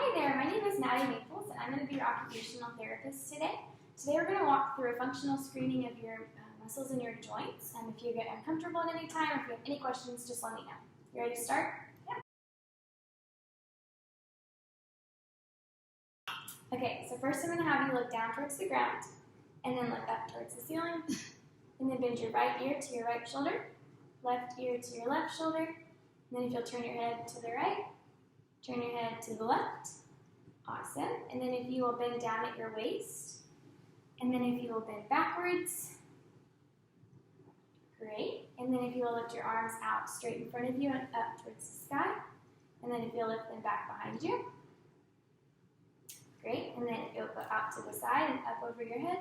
Hi there, my name is Maddie Maples, and I'm going to be your occupational therapist today. Today we're going to walk through a functional screening of your muscles in your joints. If you get uncomfortable at any time, or if you have any questions, just let me know. You ready to start? Yeah. Okay, so first I'm going to have you look down towards the ground, and then look up towards the ceiling, and then bend your right ear to your right shoulder, left ear to your left shoulder, and then if you'll turn your head to the right, turn your head to the left. Awesome. And then if you will bend down at your waist, and then if you will bend backwards. Great. And then if you will lift your arms out straight in front of you and up towards the sky. And then if you'll lift them back behind you. Great. And then if you'll go out to the side and up over your head.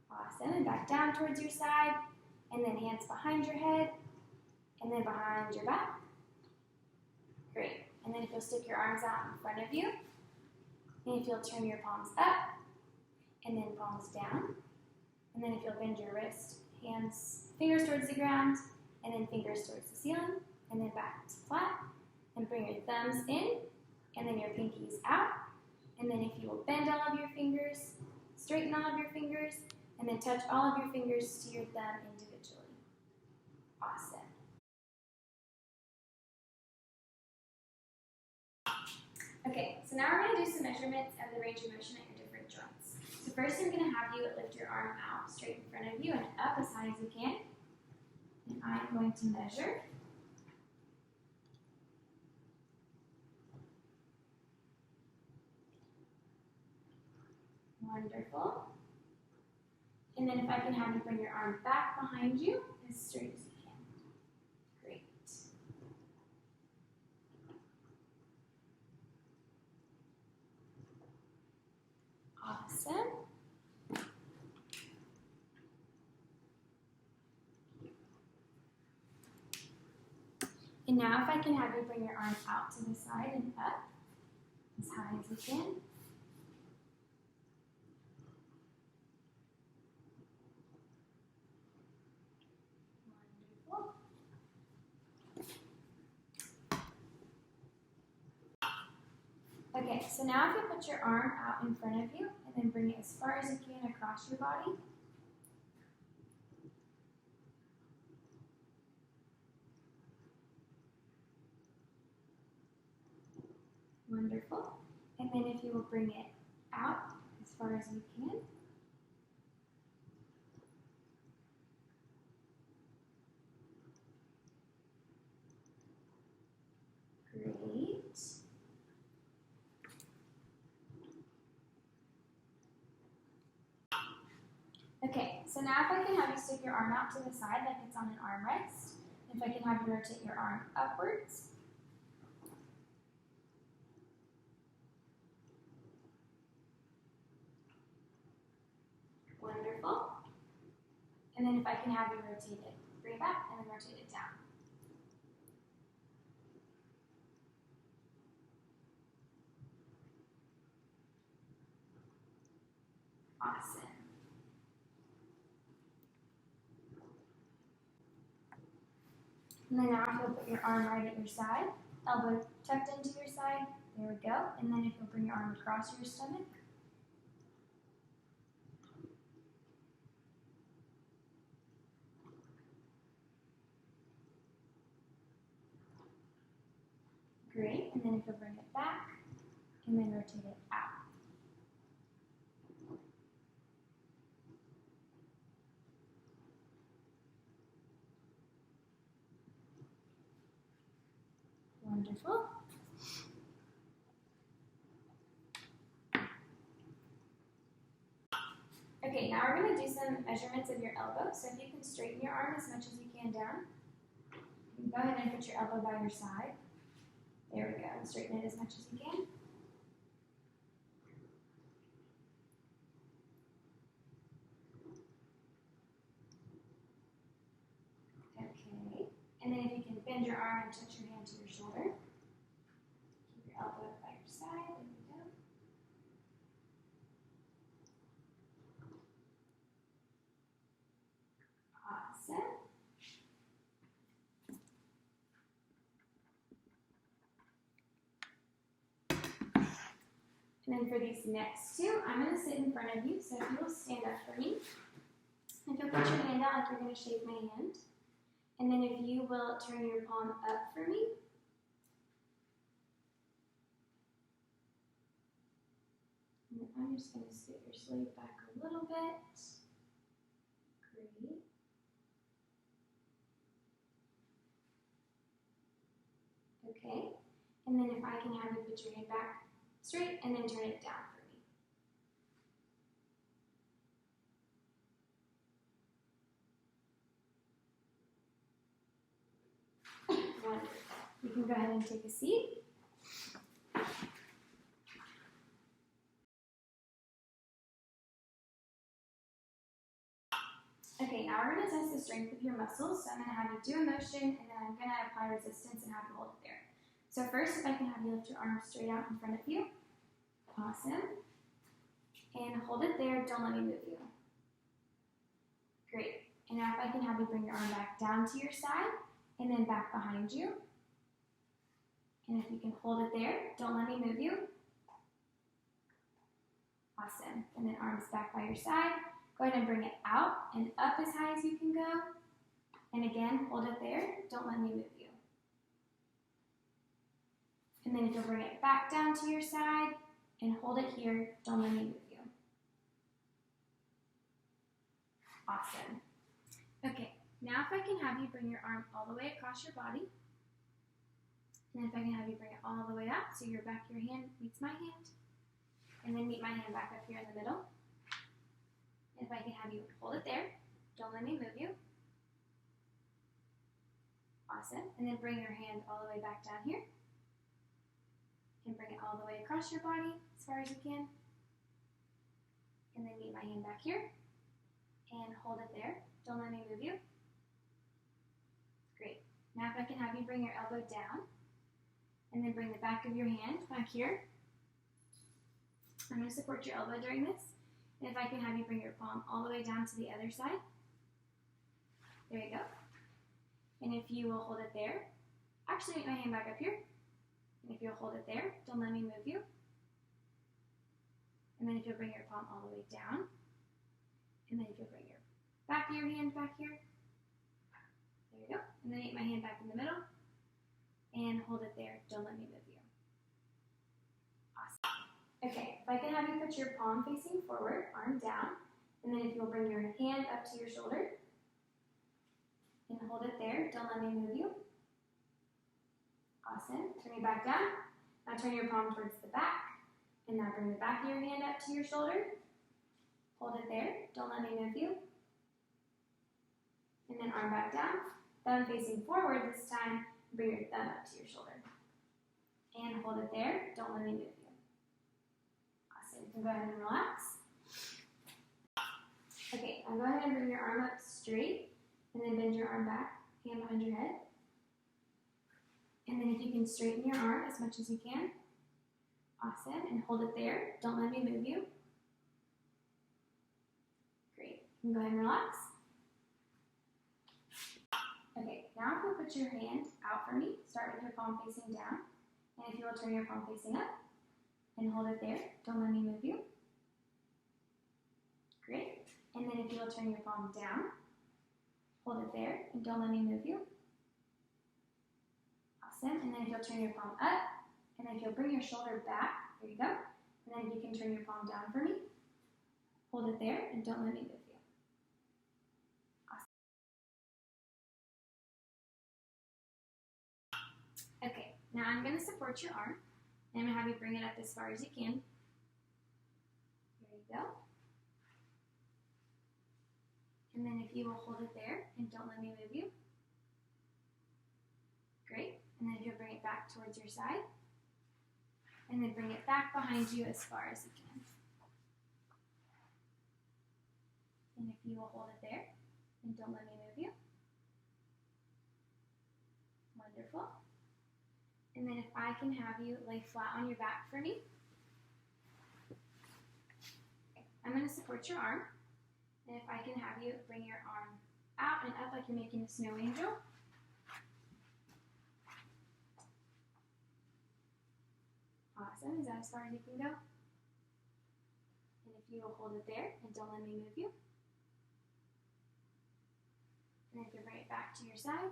Awesome. And back down towards your side. And then hands behind your head. And then behind your back. Great. And then if you'll stick your arms out in front of you. And if you'll turn your palms up. And then palms down. And then if you'll bend your wrist, fingers towards the ground, and then fingers towards the ceiling, and then back to flat. And bring your thumbs in, and then your pinkies out. And then if you will bend all of your fingers, straighten all of your fingers, and then touch all of your fingers to your thumb individually. Awesome. Okay, so now we're going to do some measurements of the range of motion at your different joints. So first I'm going to have you lift your arm out straight in front of you and up as high as you can. And I'm going to measure. Wonderful. And then if I can have you bring your arm back behind you as straight as you can. Great. Awesome. And now if I can have you bring your arm out to the side and up as high as you can. Wonderful. Okay, so now if you put your arm out in front of you and then bring it as far as you can across your body. Wonderful. And then if you will bring it out as far as you can. Great. Okay, so now if I can have you stick your arm out to the side like it's on an armrest. If I can have you rotate your arm upwards. Wonderful. And then if I can have you rotate it, bring it back and then rotate it down. Awesome. And then now if you'll put your arm right at your side, elbow tucked into your side, there we go. And then if you'll bring your arm across your stomach. Great, and then if you'll bring it back, and then rotate it out. Wonderful. Okay, now we're going to do some measurements of your elbow. So if you can straighten your arm as much as you can down. You can go ahead and put your elbow by your side. There we go. And straighten it as much as you can. Okay. And then if you can bend your arm and touch your hand to your shoulder. Keep your elbow by your side. There we go. Awesome. And then for these next two, I'm going to sit in front of you. So if you will stand up for me. If you'll put your hand out like you're going to shake my hand. And then if you will turn your palm up for me. And then I'm just going to sit your sleeve back a little bit. Great. Okay. And then if I can have you put your hand back straight and then turn it down for me. Wonderful. You can go ahead and take a seat. Okay, now we're going to test the strength of your muscles. So I'm going to have you do a motion, and then I'm going to apply resistance and have you hold it there. So first, if I can have you lift your arms straight out in front of you. Awesome. And hold it there. Don't let me move you. Great. And now if I can have you bring your arm back down to your side, and then back behind you. And if you can hold it there, don't let me move you. Awesome. And then arms back by your side. Go ahead and bring it out and up as high as you can go. And again, hold it there. Don't let me move you. And then if you'll bring it back down to your side and hold it here, don't let me move you. Awesome. Okay, now if I can have you bring your arm all the way across your body. And if I can have you bring it all the way up, so your back of your hand meets my hand. And then meet my hand back up here in the middle. And if I can have you hold it there, don't let me move you. Awesome. And then bring your hand all the way back down here. And bring it all the way across your body as far as you can. And then meet my hand back here. And hold it there. Don't let me move you. Great. Now if I can have you bring your elbow down. And then bring the back of your hand back here. I'm going to support your elbow during this. And if I can have you bring your palm all the way down to the other side. There you go. And if you will hold it there. Actually, meet my hand back up here. And if you'll hold it there, don't let me move you. And then if you'll bring your palm all the way down. And then if you'll bring your back of your hand back here. There you go. And then meet my hand back in the middle. And hold it there. Don't let me move you. Awesome. Okay, if I can have you put your palm facing forward, arm down. And then if you'll bring your hand up to your shoulder. And hold it there. Don't let me move you. Awesome. Turn your back down. Now turn your palm towards the back. And now bring the back of your hand up to your shoulder. Hold it there. Don't let me move you. And then arm back down. Thumb facing forward this time. Bring your thumb up to your shoulder. And hold it there. Don't let me move you. Awesome. You can go ahead and relax. Okay, now go ahead and bring your arm up straight. And then bend your arm back. Hand behind your head. And then if you can straighten your arm as much as you can. Awesome. And hold it there. Don't let me move you. Great. You can go ahead and relax. Okay, now if you'll put your hand out for me, start with your palm facing down. And if you will turn your palm facing up and hold it there, don't let me move you. Great. And then if you will turn your palm down, hold it there, and don't let me move you. Awesome. And then if you'll turn your palm up, and then if you'll bring your shoulder back, there you go. And then you can turn your palm down for me. Hold it there, and don't let me move you. Okay, now I'm going to support your arm, and I'm going to have you bring it up as far as you can. There you go. And then if you will hold it there, and don't let me move you. Great. And then if you'll bring it back towards your side, and then bring it back behind you as far as you can. And if you will hold it there, and don't let me move you. Wonderful. And then if I can have you lay flat on your back for me. Okay. I'm going to support your arm. And if I can have you bring your arm out and up like you're making a snow angel. Awesome. Is that as far as you can go? you will hold it there and don't let me move you. And if you bring it back to your side.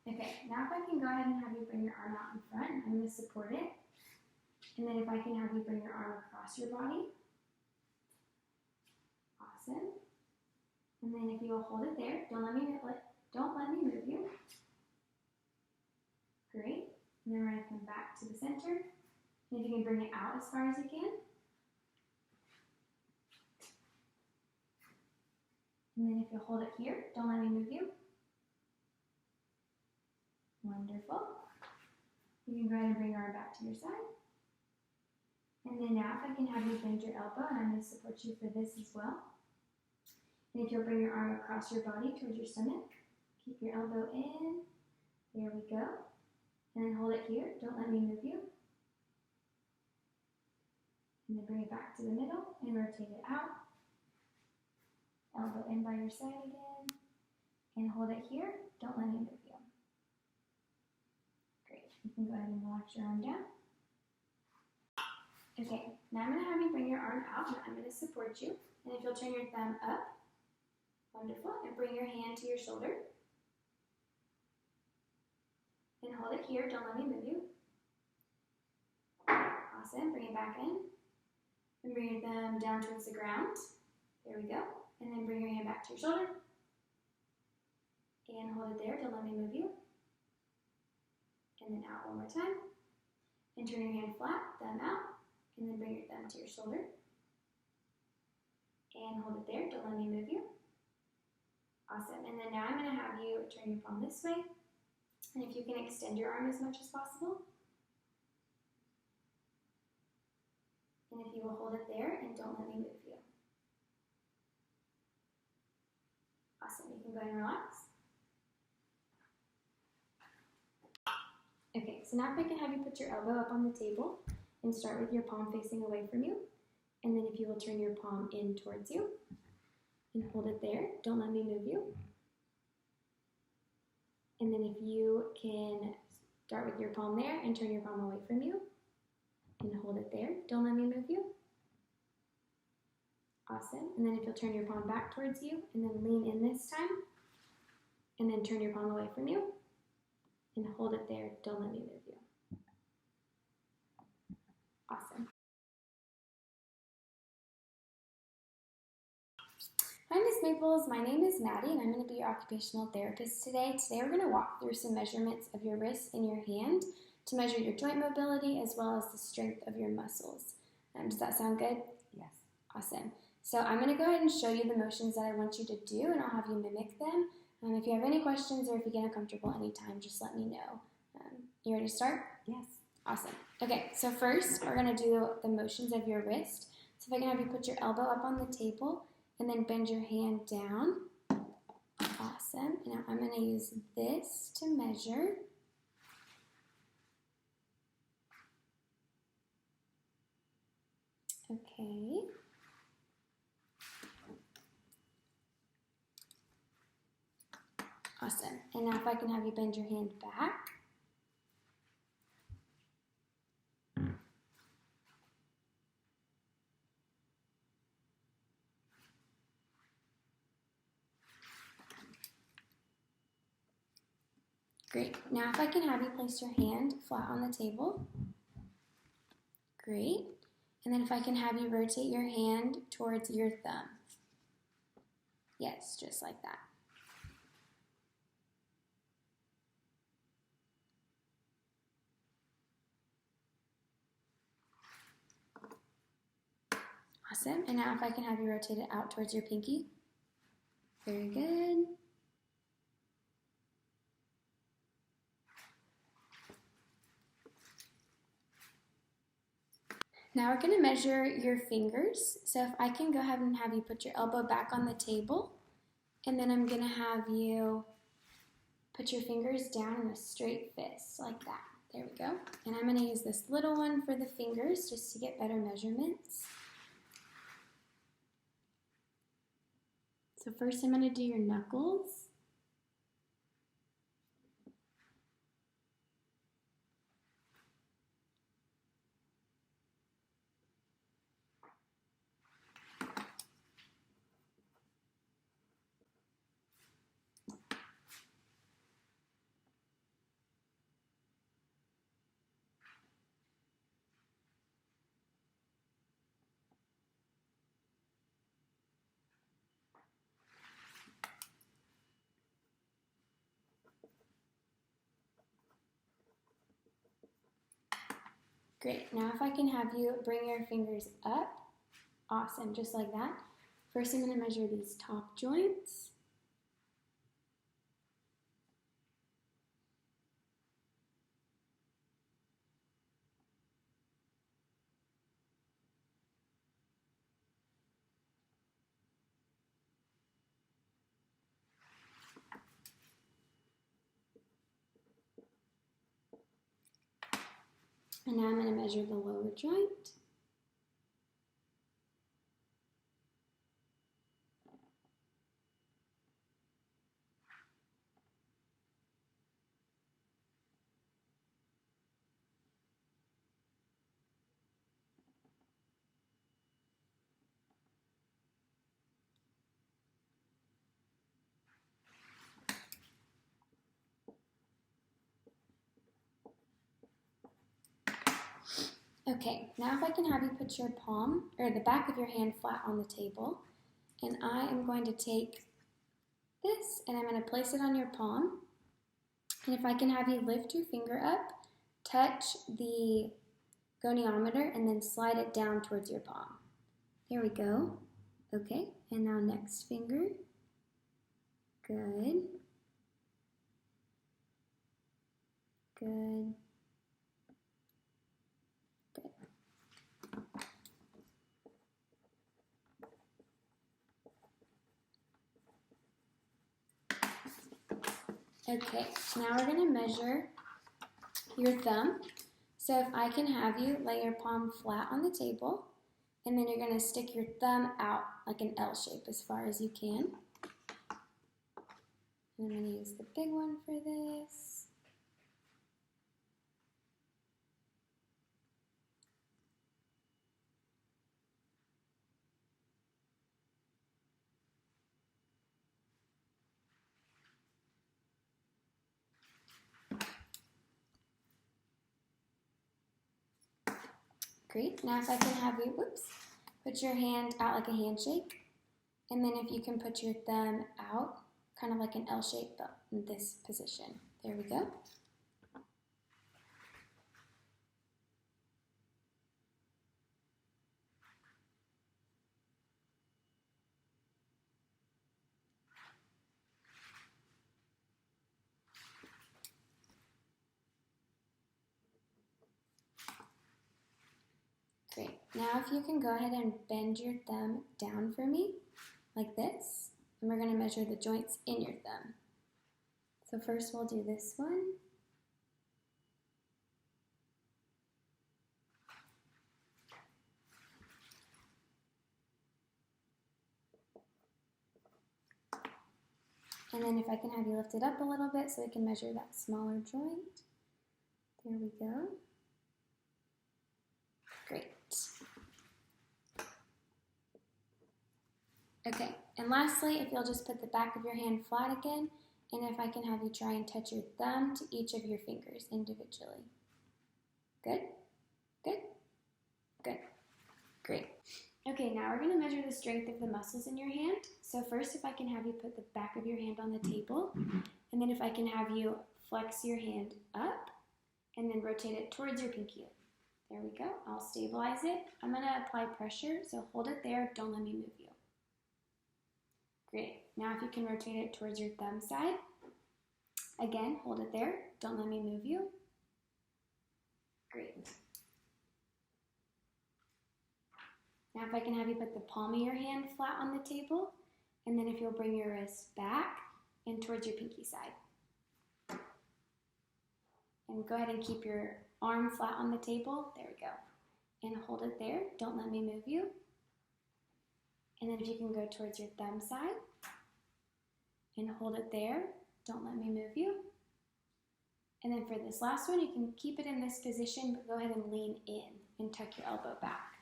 Okay, now if I can go ahead and have you bring your arm out in front, I'm going to support it. And then if I can have you bring your arm across your body. Awesome. And then if you will hold it there, don't let me move you. Great. And then we're going to come back to the center. And if you can bring it out as far as you can. And then if you hold it here, don't let me move you. Wonderful. You can go ahead and bring your arm back to your side. And then now if I can have you bend your elbow, and I'm going to support you for this as well. And if you'll bring your arm across your body towards your stomach, keep your elbow in. There we go. And then hold it here. Don't let me move you. And then bring it back to the middle and rotate it out. Elbow in by your side again. And hold it here. Don't let me move you. Great. You can go ahead and relax your arm down. Okay, now I'm going to have you bring your arm out and I'm going to support you. And if you'll turn your thumb up, wonderful, and bring your hand to your shoulder. And hold it here, don't let me move you. Awesome, bring it back in. And bring your thumb down towards the ground. There we go. And then bring your hand back to your shoulder. And hold it there, don't let me move you. And then out one more time. And turn your hand flat, thumb out. And then bring your thumb to your shoulder. And hold it there, don't let me move you. Awesome, and then now I'm going to have you turn your palm this way. And if you can extend your arm as much as possible. And if you will hold it there and don't let me move you. Awesome, you can go ahead and relax. Okay, so now if I can have you put your elbow up on the table and start with your palm facing away from you. And then if you will turn your palm in towards you and hold it there, don't let me move you. And then if you can start with your palm there and turn your palm away from you and hold it there, don't let me move you. Awesome. And then if you'll turn your palm back towards you and then lean in this time and then turn your palm away from you and hold it there, don't let me move you. Awesome. Hi, Miss Maples. My name is Maddie, and I'm going to be your occupational therapist today. Today, we're going to walk through some measurements of your wrist and your hand to measure your joint mobility as well as the strength of your muscles. Does that sound good? Yes. Awesome. So I'm going to go ahead and show you the motions that I want you to do, and I'll have you mimic them. If you have any questions or if you get uncomfortable anytime, just let me know. You ready to start? Yes. Awesome. Okay, so first, we're going to do the motions of your wrist. So if I can have you put your elbow up on the table, and then bend your hand down. Awesome. Now I'm going to use this to measure. Okay. Awesome. And now if I can have you bend your hand back. Great. Now if I can have you place your hand flat on the table. Great. And then if I can have you rotate your hand towards your thumb. Yes, just like that. Awesome. And now if I can have you rotate it out towards your pinky. Very good. Now we're going to measure your fingers. So if I can go ahead and have you put your elbow back on the table, and then I'm going to have you put your fingers down in a straight fist, like that. There we go. And I'm going to use this little one for the fingers just to get better measurements. So first I'm going to do your knuckles. Great. Now if I can have you bring your fingers up. Awesome, just like that. First, I'm going to measure these top joints. And now I'm going to measure the lower joint. Okay, now if I can have you put your palm, or the back of your hand flat on the table, and I am going to take this and I'm going to place it on your palm. And if I can have you lift your finger up, touch the goniometer, and then slide it down towards your palm. There we go. Okay, and now next finger. Good. Good. Okay, now we're going to measure your thumb. So if I can have you lay your palm flat on the table, and then you're going to stick your thumb out like an L shape as far as you can. And I'm going to use the big one for this. Great. Now if I can have you, put your hand out like a handshake. And then if you can put your thumb out, kind of like an L shape, but in this position. There we go. Great. Now if you can go ahead and bend your thumb down for me, like this, and we're going to measure the joints in your thumb. So first we'll do this one. And then if I can have you lift it up a little bit so we can measure that smaller joint. There we go. Great. Okay, and lastly, if you'll just put the back of your hand flat again, and if I can have you try and touch your thumb to each of your fingers individually. Good? Good? Good. Great. Okay, now we're going to measure the strength of the muscles in your hand. So first, if I can have you put the back of your hand on the table, and then if I can have you flex your hand up, and then rotate it towards your pinky. There we go. I'll stabilize it. I'm going to apply pressure, so hold it there. Don't let me move you. Great. Now if you can rotate it towards your thumb side. Again, hold it there. Don't let me move you. Great. Now if I can have you put the palm of your hand flat on the table, and then if you'll bring your wrist back and towards your pinky side. And go ahead and keep your arm flat on the table. There we go. And hold it there. Don't let me move you. And then if you can go towards your thumb side and hold it there. Don't let me move you. And then for this last one, you can keep it in this position, but go ahead and lean in and tuck your elbow back.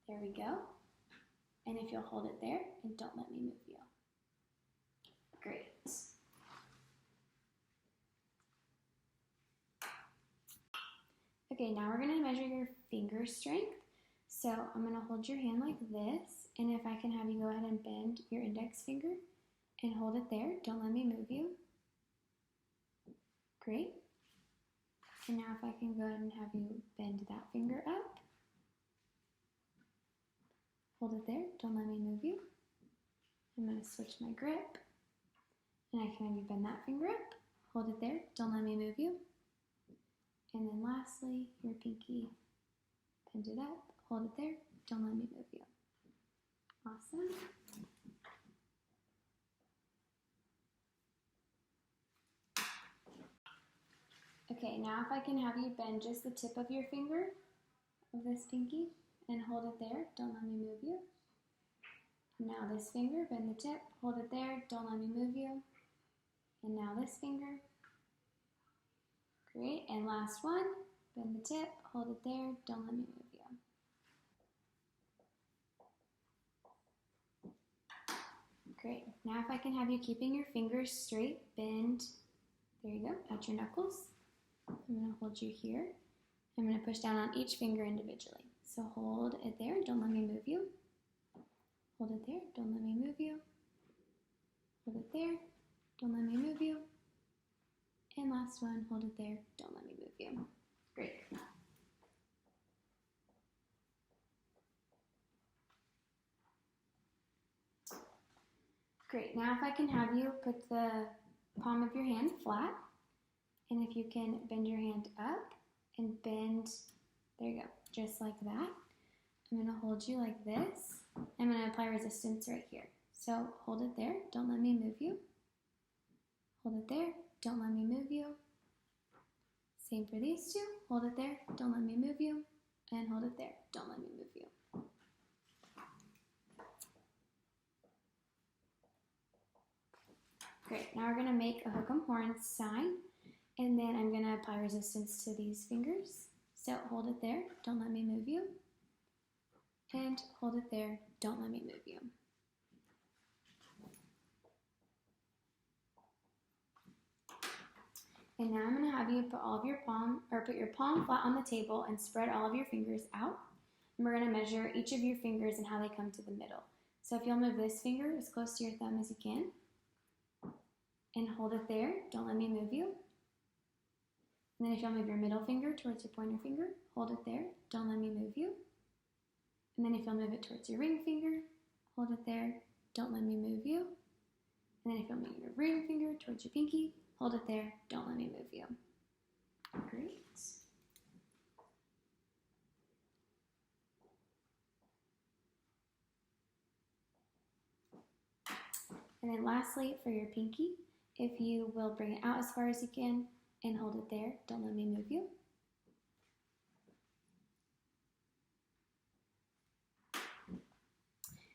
There we go. And if you'll hold it there and don't let me move you. Great. Okay, now we're going to measure your finger strength. So I'm going to hold your hand like this, and if I can have you go ahead and bend your index finger and hold it there. Don't let me move you. Great. And now if I can go ahead and have you bend that finger up. Hold it there, don't let me move you. I'm going to switch my grip. And I can have you bend that finger up. Hold it there, don't let me move you. And then lastly, your pinky, bend it up, hold it there, don't let me move you. Awesome. Okay, now if I can have you bend just the tip of your finger of this pinky and hold it there, don't let me move you. Now this finger, bend the tip, hold it there, don't let me move you. And now this finger. Great, and last one, bend the tip, hold it there, don't let me move you. Great, now if I can have you keeping your fingers straight, bend, there you go, at your knuckles. I'm going to hold you here. I'm going to push down on each finger individually. So hold it there, don't let me move you. Hold it there, don't let me move you. Hold it there, don't let me move you. And last one, hold it there, don't let me move you. Great. Great, now if I can have you put the palm of your hand flat, and if you can bend your hand up and bend, there you go, just like that. I'm going to hold you like this. I'm going to apply resistance right here. So hold it there, don't let me move you. Hold it there, don't let me move you. Same for these two, hold it there, don't let me move you. And hold it there, don't let me move you. Great, now we're going to make a hook 'em horn sign. And then I'm going to apply resistance to these fingers. So hold it there, don't let me move you. And hold it there, don't let me move you. And now I'm going to have you put put your palm flat on the table and spread all of your fingers out. And we're going to measure each of your fingers and how they come to the middle. So if you'll move this finger as close to your thumb as you can. And hold it there, don't let me move you. And then if you'll move your middle finger towards your pointer finger, hold it there, don't let me move you. And then if you'll move it towards your ring finger, hold it there, don't let me move you. And then if you'll move your ring finger towards your pinky, hold it there, don't let me move you. Great. And then lastly, for your pinky, if you will bring it out as far as you can and hold it there, don't let me move you.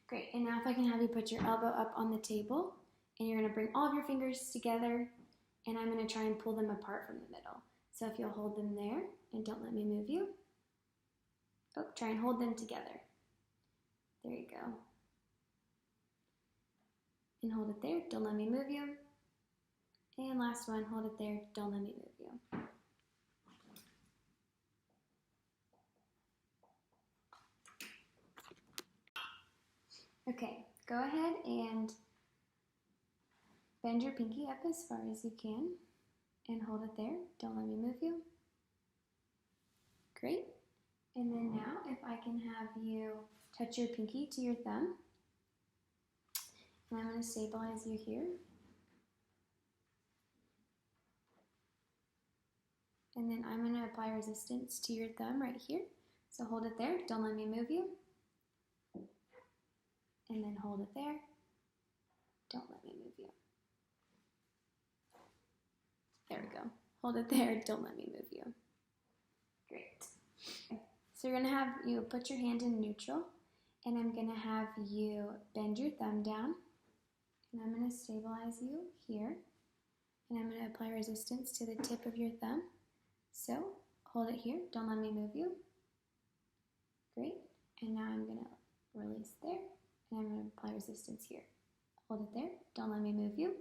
Great, and now if I can have you put your elbow up on the table, and you're going to bring all of your fingers together, and I'm going to try and pull them apart from the middle. So if you'll hold them there, and don't let me move you. Oh, try and hold them together. There you go. And hold it there, don't let me move you. And last one, hold it there, don't let me move you. Okay, go ahead and bend your pinky up as far as you can and hold it there, don't let me move you. Great. And then now if I can have you touch your pinky to your thumb, and I'm going to stabilize you here. And then I'm going to apply resistance to your thumb right here. So hold it there, don't let me move you. And then hold it there, don't let me move you. There we go. Hold it there, don't let me move you. Great. So you're going to have you put your hand in neutral, and I'm going to have you bend your thumb down, and I'm going to stabilize you here, and I'm going to apply resistance to the tip of your thumb. So hold it here, don't let me move you. Great. And now I'm going to release there, and I'm going to apply resistance here. Hold it there, don't let me move you.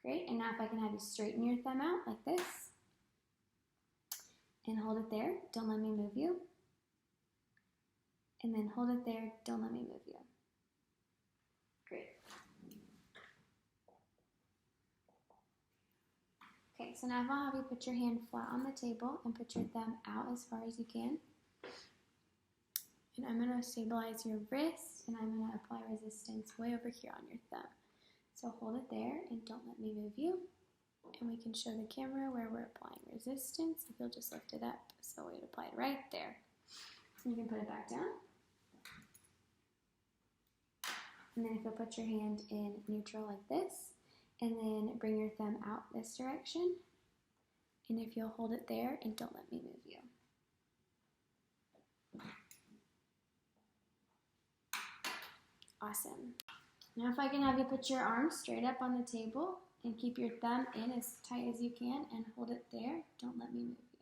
Great, and now if I can have you straighten your thumb out like this, and hold it there, don't let me move you. And then hold it there, don't let me move you. Great. Okay, so now I'll have you put your hand flat on the table and put your thumb out as far as you can. And I'm going to stabilize your wrist, and I'm going to apply resistance way over here on your thumb. So hold it there and don't let me move you. And we can show the camera where we're applying resistance. If you'll just lift it up, so we'd apply it right there. You can put it back down. And then if you'll put your hand in neutral like this, and then bring your thumb out this direction. And if you'll hold it there and don't let me move you. Awesome. Now if I can have you put your arms straight up on the table and keep your thumb in as tight as you can and hold it there. Don't let me move you.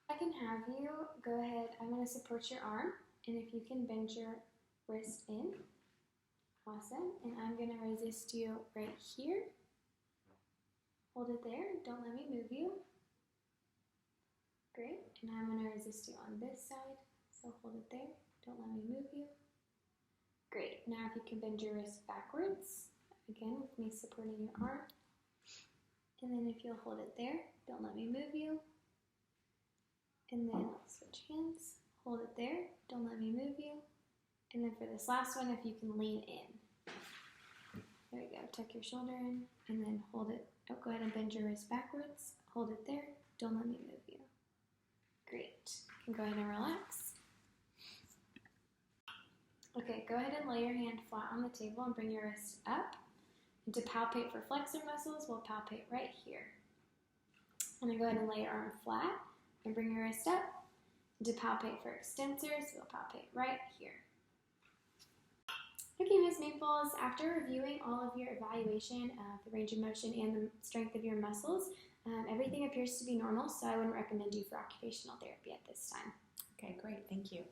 If I can have you go ahead, I'm going to support your arm, and if you can bend your wrist in. Awesome. And I'm going to resist you right here. Hold it there. Don't let me move you. Great. And I'm going to resist you on this side. So hold it there. Don't let me move you. Great. Now if you can bend your wrist backwards. Again, with me supporting your arm. And then if you'll hold it there. Don't let me move you. And then switch hands. Hold it there. Don't let me move you. And then for this last one, if you can lean in. There we go. Tuck your shoulder in and then hold it. Oh, go ahead and bend your wrist backwards. Hold it there. Don't let me move you. Great. You can go ahead and relax. Okay, go ahead and lay your hand flat on the table and bring your wrist up. And to palpate for flexor muscles, we'll palpate right here. And then go ahead and lay your arm flat and bring your wrist up. And to palpate for extensors, we'll palpate right here. Okay, Ms. Maples, after reviewing all of your evaluation of the range of motion and the strength of your muscles, everything appears to be normal, so I wouldn't recommend you for occupational therapy at this time. Okay, great. Thank you.